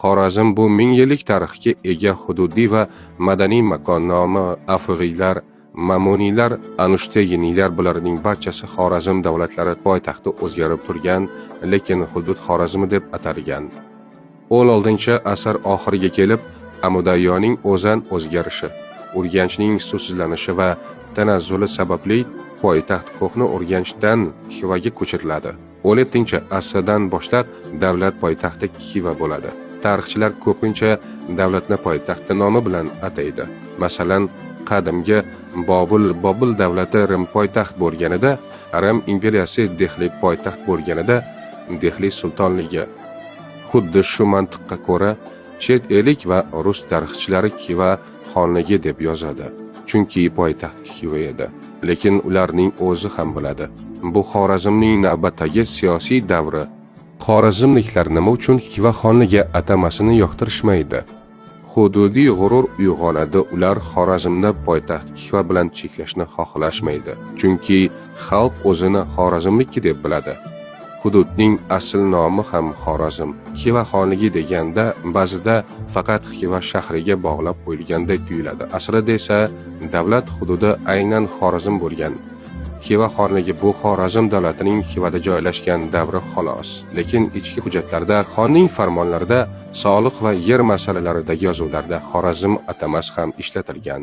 Xorazm bu 1000 yillik tarixga ega hududiy va madaniy makon nomi. Afg'iylar, Mamuniylar, Anushtaginiylar bularning barchasi Xorazm davlatlari poytaxti o'zgarib turgan, lekin hudud Xorazm deb atalgan. 16-asr oxiriga kelib, Amudayyoning o'zan o'zgarishi, Urganchning suvsizlanishi va tanazzuli sababli poytaxt ko'hna Urganchdan Xivaga ko'chiriladi. 17-asrdan boshlab davlat poytaxti Xiva bo'ladi. Tarixchilar ko'pincha davlatni poytaxti nomi bilan ataydi. Masalan, qadimgi Bobil davlati Rim poytaxt bo'lganida, Rim imperiyasi Dehli poytaxt bo'lganida, Dehli sultonligi. Xuddi shu mantiqqa ko'ra, chet elik va rus tarixchilari Xiva xonligi deb yozadi, chunki poytaxt Xiva edi. Lekin ularning o'zi ham biladi, bu Xorazmning navbatdagi siyosiy davri. Xorazmliklar nima uchun Xiva xonligi atamasini yoqtirishmaydi? Hududiy g'urur uyg'onadi. Ular Xorazmni poytaxt Xiva bilan cheklashni xohlashmaydi, chunki xalq o'zini xorazmlik deb biladi. Hududning asl nomi ham Xorazm. Xiva xonligi deganda ba'zida faqat Xiva shahriga bog'lab qo'yilgandek tuyuladi. Aslida esa davlat hududi aynan Xorazm bo'lgan. Xiva xonligi bu Xorazm davlatining Xivada joylashgan davri xolos. Lekin ichki hujjatlarda, xonning farmonlarida, soliq va yer masalalaridagi yozuvlarda Xorazm atamasi ham ishlatilgan.